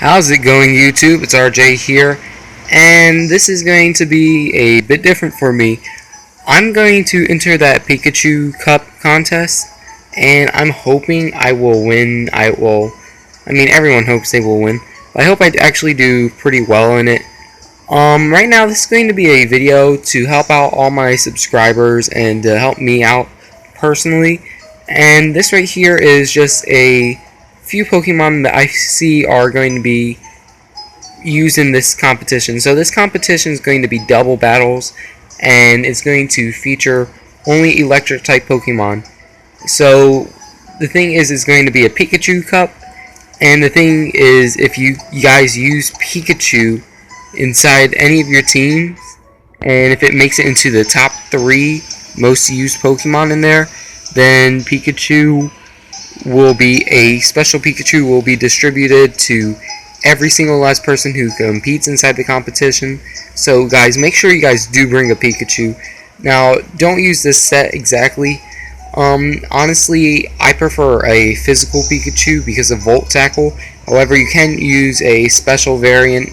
How's it going, YouTube? It's RJ here, and this is going to be a bit different for me. I'm going to enter that Pikachu Cup contest, and I'm hoping I will win. Everyone hopes they will win, but I hope I actually do pretty well in it. Right now, this is going to be a video to help out all my subscribers and to help me out personally. And this right here is just a few Pokemon that I see are going to be used in this competition. So this competition is going to be double battles, and it's going to feature only electric type Pokemon. So the thing is, it's going to be a Pikachu Cup, and the thing is, if you guys use Pikachu inside any of your teams, and if it makes it into the top 3 most used Pokemon in there, then Pikachu will be a special Pikachu will be distributed to every single last person who competes inside the competition. So guys, make sure you guys do bring a Pikachu. Now, don't use this set exactly. Honestly, I prefer a physical Pikachu because of Volt Tackle. However, you can use a special variant,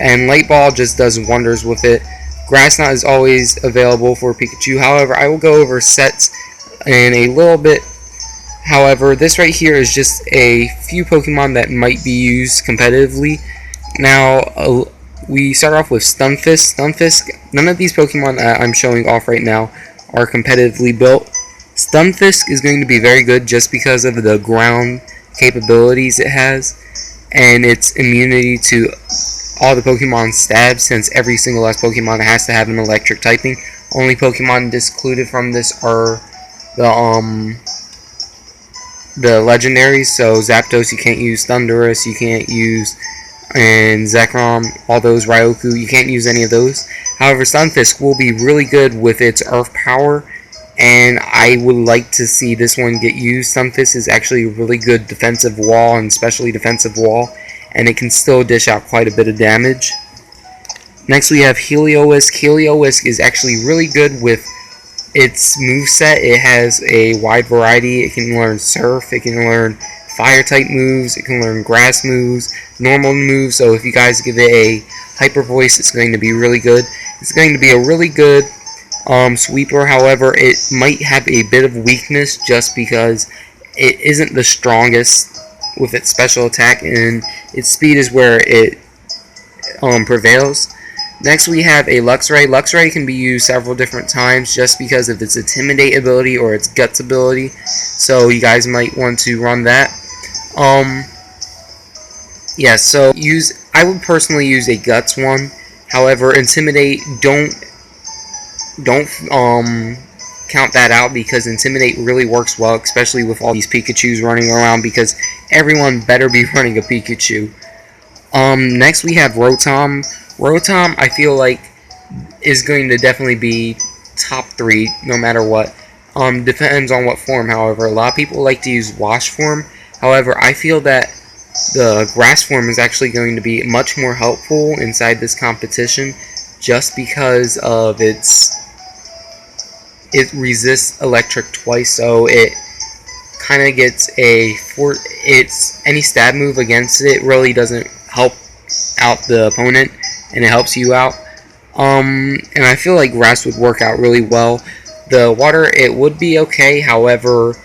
and Light Ball just does wonders with it. Grass Knot is always available for Pikachu. However, I will go over sets in a little bit. However, this right here is just a few Pokemon that might be used competitively. Now, we start off with Stunfisk. None of these Pokemon that I'm showing off right now are competitively built. Stunfisk is going to be very good just because of the ground capabilities it has, and its immunity to all the Pokemon stabs, since every single last Pokemon has to have an electric typing. Only Pokemon excluded from this are the legendaries. So Zapdos you can't use, Thundurus you can't use, and Zekrom, all those, Ryoku, you can't use any of those. However, Stunfisk will be really good with its Earth power, and I would like to see this one get used. Stunfisk is actually a really good defensive wall, and especially defensive wall, and it can still dish out quite a bit of damage. Next we have Heliolisk. Heliolisk is actually really good with its moveset. It has a wide variety. It can learn Surf, it can learn Fire type moves, it can learn Grass moves, normal moves. So if you guys give it a Hyper Voice, it's going to be really good. It's going to be a really good sweeper. However, it might have a bit of weakness just because it isn't the strongest with its special attack, and its speed is where it prevails. Next we have a Luxray. Luxray can be used several different times just because of its Intimidate ability or its Guts ability. So you guys might want to run that. I would personally use a Guts one. However, Intimidate, don't count that out, because Intimidate really works well, especially with all these Pikachus running around, because everyone better be running a Pikachu. Next we have Rotom. Rotom, I feel like, is going to definitely be top 3 no matter what. Depends on what form, however. A lot of people like to use Wash form. However, I feel that the Grass form is actually going to be much more helpful inside this competition, just because of it resists electric twice, so it kind of gets any stab move against it really doesn't help out the opponent, and it helps you out. And I feel like Grass would work out really well. The Water, it would be okay. However,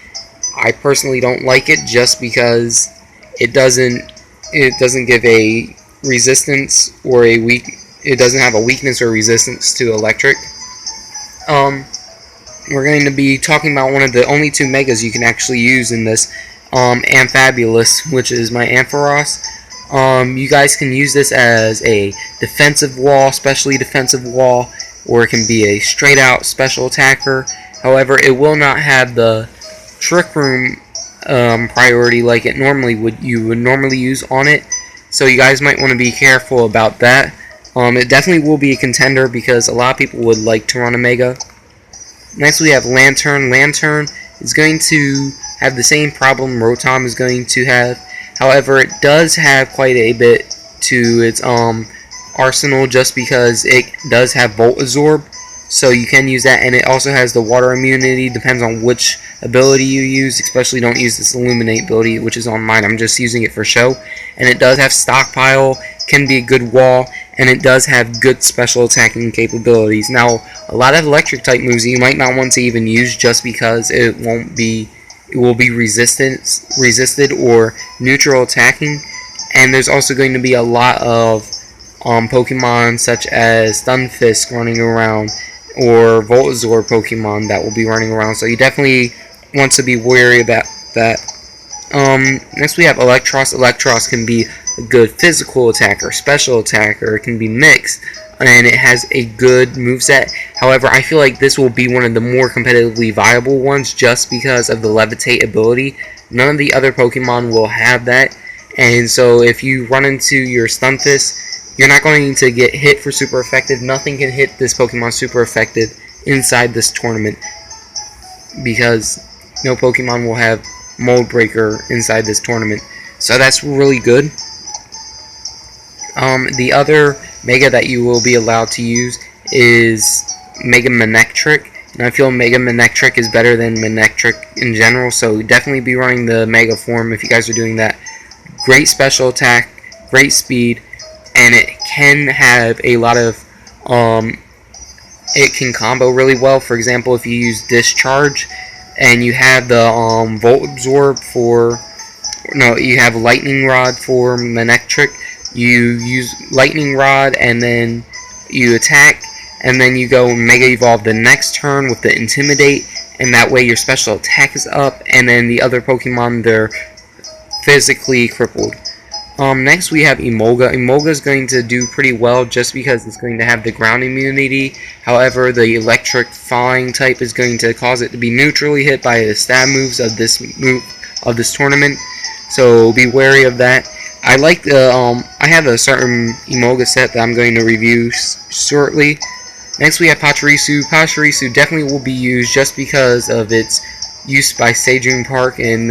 I personally don't like it just because it doesn't give a resistance or it doesn't have a weakness or resistance to electric. We're going to be talking about one of the only 2 megas you can actually use in this, Amphabilus, which is my Ampharos. You guys can use this as a defensive wall, especially defensive wall, or it can be a straight out special attacker. However, it will not have the Trick Room priority like you would normally use on it. So you guys might want to be careful about that. It definitely will be a contender because a lot of people would like to run a Mega. Next we have Lantern. Lantern is going to have the same problem Rotom is going to have. However, it does have quite a bit to its arsenal, just because it does have Volt Absorb, so you can use that, and it also has the water immunity. Depends on which ability you use, especially don't use this Illuminate ability, which is on mine. I'm just using it for show. and it does have stockpile, can be a good wall, and it does have good special attacking capabilities. Now, a lot of electric type moves you might not want to even use just because it will be resisted or neutral attacking, and there's also going to be a lot of Pokemon such as Stunfisk running around, or Voltazor Pokemon that will be running around, so you definitely want to be wary about that. Next we have Electros. Electros can be a good physical attacker, special attacker, it can be mixed, and it has a good moveset. However, I feel like this will be one of the more competitively viable ones just because of the Levitate ability. None of the other Pokemon will have that, and so if you run into your Stunfisk, you're not going to get hit for super effective. Nothing can hit this Pokemon super effective inside this tournament because no Pokemon will have Mold Breaker inside this tournament. So that's really good. The other Mega that you will be allowed to use is Mega Manectric. And I feel Mega Manectric is better than Manectric in general, so definitely be running the Mega form if you guys are doing that. Great special attack, great speed, and it can have a lot of it can combo really well. For example, if you use Discharge and you have the Volt Absorb for, no, you have Lightning Rod for Manectric, you use Lightning Rod and then you attack, and then you go Mega Evolve the next turn with the Intimidate, and that way your special attack is up, and then the other Pokemon, they're physically crippled. Next we have Emolga. Emolga is going to do pretty well just because it's going to have the ground immunity. However, the electric flying type is going to cause it to be neutrally hit by the stab moves of this tournament. So be wary of that. I like the I have a certain Emolga set that I'm going to review shortly. Next we have Pachirisu. Pachirisu definitely will be used just because of its use by Sejun Park in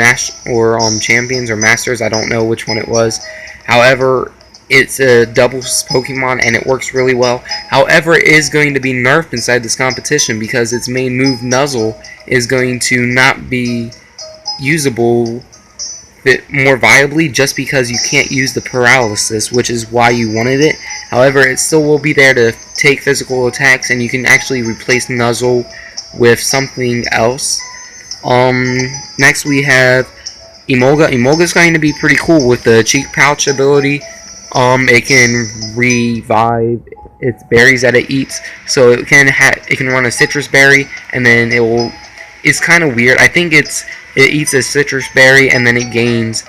Champions or Masters. I don't know which one it was. However, it's a doubles Pokemon and it works really well. However, it is going to be nerfed inside this competition because its main move, Nuzzle, is going to not be usable more viably just because you can't use the paralysis, which is why you wanted it. However, it still will be there to take physical attacks, and you can actually replace Nuzzle with something else. Next we have Emolga. Emolga is going to be pretty cool with the Cheek Pouch ability. It can revive its berries that it eats, so it can run a citrus berry, and then it's kind of weird. I think it eats a citrus berry and then it gains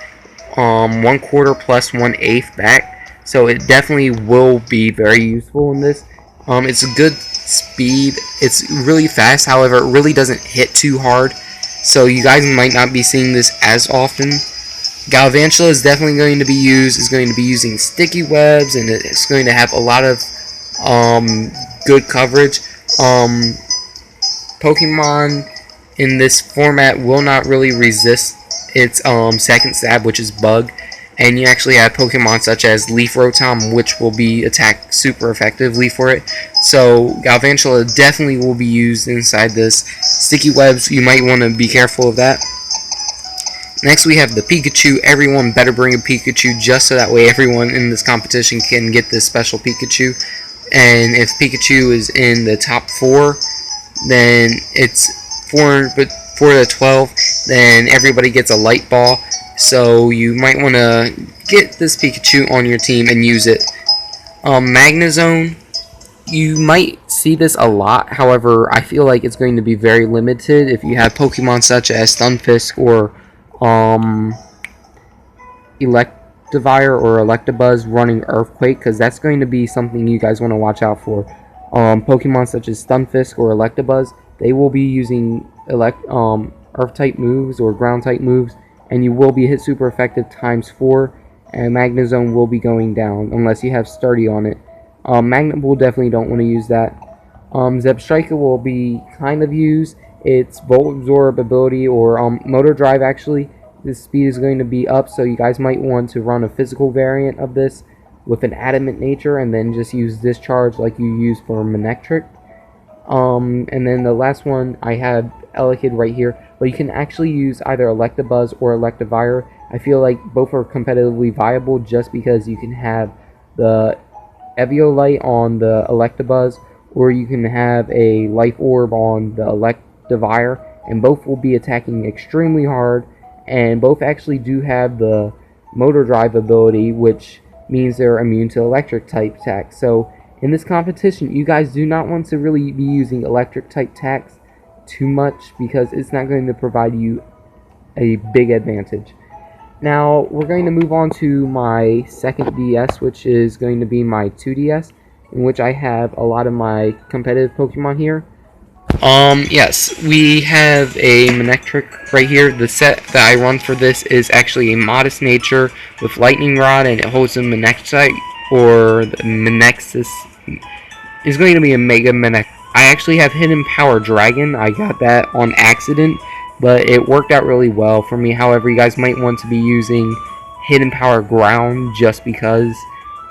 1/4 plus 1/8 back. So it definitely will be very useful in this. It's a good speed. It's really fast. However, it really doesn't hit too hard. So you guys might not be seeing this as often. Galvantula is definitely going to be used. It's going to be using sticky webs, and it's going to have a lot of good coverage. Pokemon in this format will not really resist its second stab, which is Bug. And you actually have Pokemon such as Leaf Rotom, which will be attacked super effectively for it. So Galvantula definitely will be used inside this. Sticky webs, you might want to be careful of that. Next we have the Pikachu. Everyone better bring a Pikachu just so that way everyone in this competition can get this special Pikachu. And if Pikachu is in the top 4, then it's 4 to 12, then everybody gets a light ball. So you might want to get this Pikachu on your team and use it. Magnezone, you might see this a lot. However, I feel like it's going to be very limited if you have Pokemon such as Stunfisk or Electivire or Electabuzz running Earthquake, because that's going to be something you guys want to watch out for. Pokemon such as Stunfisk or Electabuzz, they will be using Earth-type moves or Ground-type moves, and you will be hit super effective ×4, and Magnezone will be going down unless you have Sturdy on it. Magnet Bull definitely don't want to use that. Zebstrika will be kind of used. Its Volt Absorb ability, or Motor Drive actually, this speed is going to be up, so you guys might want to run a physical variant of this with an Adamant nature, and then just use Discharge like you use for Manectric. And then the last one, I have Elekid right here, but you can actually use either Electabuzz or Electivire. I feel like both are competitively viable just because you can have the Eviolite on the Electabuzz, or you can have a Life Orb on the Electivire, and both will be attacking extremely hard, and both actually do have the Motor Drive ability, which means they're immune to electric type attacks. So in this competition, you guys do not want to really be using electric type attacks too much because it's not going to provide you a big advantage. Now we're going to move on to my second DS, which is going to be my 2DS, in which I have a lot of my competitive Pokemon here. Yes, we have a Manectric right here. The set that I run for this is actually a Modest Nature with Lightning Rod, and it holds a Manectric, or the Manexus. Is going to be a Mega Manectric. I actually have Hidden Power Dragon. I got that on accident, but it worked out really well for me. However, you guys might want to be using Hidden Power Ground just because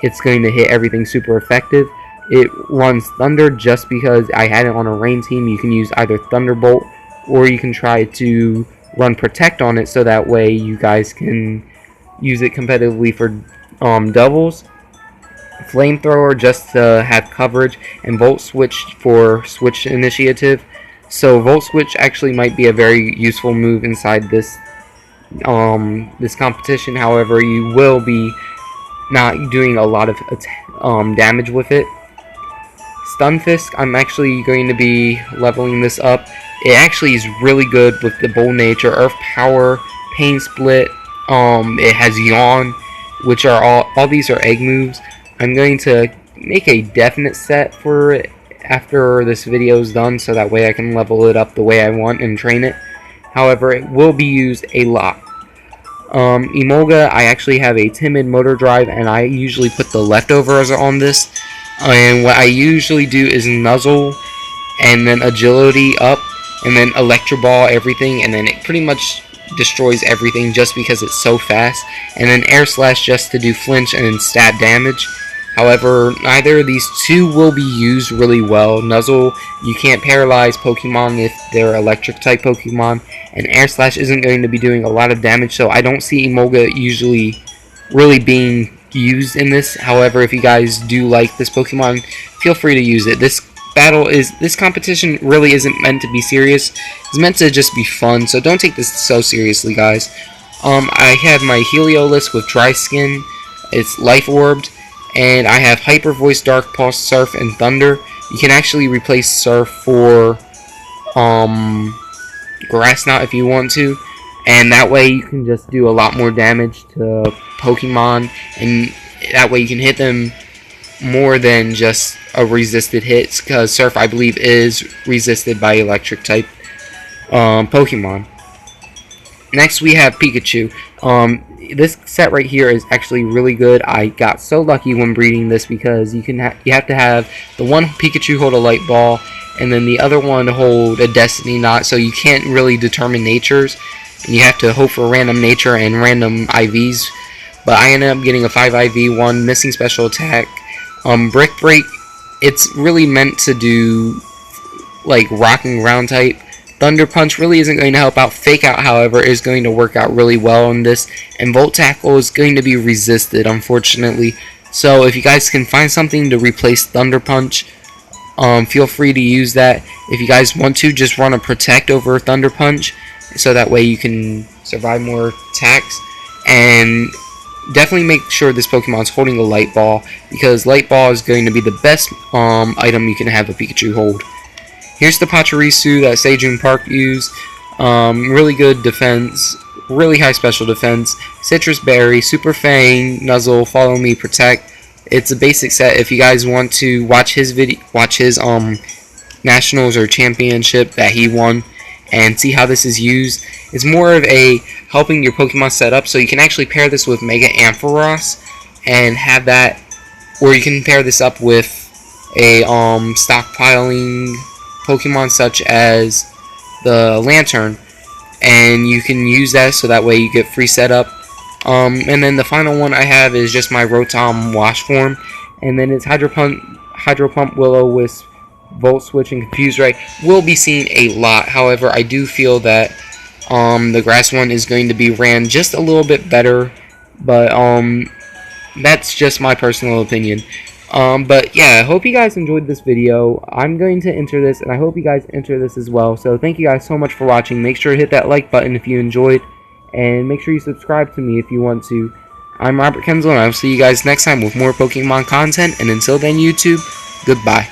it's going to hit everything super effective. It runs Thunder just because I had it on a rain team. You can use either Thunderbolt or you can try to run Protect on it so that way you guys can use it competitively for doubles. Flamethrower just to have coverage, and Volt Switch for Switch Initiative. So Volt Switch actually might be a very useful move inside this competition. However, you will be not doing a lot of damage with it. Stunfisk, I'm actually going to be leveling this up. It actually is really good with the Bold Nature, Earth Power, Pain Split. It has Yawn, which are all these are egg moves. I'm going to make a definite set for it after this video is done, so that way I can level it up the way I want and train it. However, it will be used a lot. Emolga, I actually have a Timid Motor Drive, and I usually put the leftovers on this. And what I usually do is Nuzzle, and then Agility up, and then Electro Ball everything, and then it pretty much destroys everything just because it's so fast. And then Air Slash just to do flinch and stab damage. However, neither of these two will be used really well. Nuzzle, you can't paralyze Pokemon if they're electric type Pokemon, and Air Slash isn't going to be doing a lot of damage, so I don't see Emolga usually really being used in this. However, if you guys do like this Pokemon, feel free to use it. This competition really isn't meant to be serious. It's meant to just be fun, so don't take this so seriously, guys. I have my Heliolisk with Dry Skin. It's Life Orbed. And I have Hyper Voice, Dark Pulse, Surf, and Thunder. You can actually replace Surf for Grass Knot if you want to. And that way you can just do a lot more damage to Pokemon. And that way you can hit them more than just a resisted hit. Because Surf, I believe, is resisted by electric type Pokemon. Next we have Pikachu. This set right here is actually really good. I got so lucky when breeding this because you have to have the one Pikachu hold a light ball and then the other one hold a destiny knot, so you can't really determine natures, and you have to hope for random nature and random IVs. But I ended up getting a 5 IV, 1 missing special attack. Brick Break, it's really meant to do like rocking ground type. Thunder Punch really isn't going to help out. Fake Out, however, is going to work out really well in this. And Volt Tackle is going to be resisted, unfortunately. So if you guys can find something to replace Thunder Punch, feel free to use that. If you guys want to, just run a Protect over Thunder Punch, so that way you can survive more attacks. And definitely make sure this Pokemon is holding a Light Ball, because Light Ball is going to be the best item you can have a Pikachu hold. Here's the Pachirisu that Sejun Park used. Really good defense, really high special defense. Citrus Berry, Super Fang, Nuzzle, Follow Me, Protect. It's a basic set. If you guys want to watch his nationals or championship that he won and see how this is used, it's more of a helping your Pokemon set up. So you can actually pair this with Mega Ampharos and have that, or you can pair this up with a stockpiling Pokemon such as the Lantern, and you can use that so that way you get free setup. And then the final one I have is just my Rotom Wash form, and then it's Hydro Pump, Will-O-Wisp, Volt Switch, and Confuse Ray will be seen a lot. However, I do feel that The grass one is going to be ran just a little bit better, but that's just my personal opinion. But yeah, I hope you guys enjoyed this video. I'm going to enter this, and I hope you guys enter this as well. So thank you guys so much for watching. Make sure to hit that like button if you enjoyed, and make sure you subscribe to me if you want to. I'm Robert Kenzel, and I'll see you guys next time with more Pokemon content. And until then, YouTube, goodbye.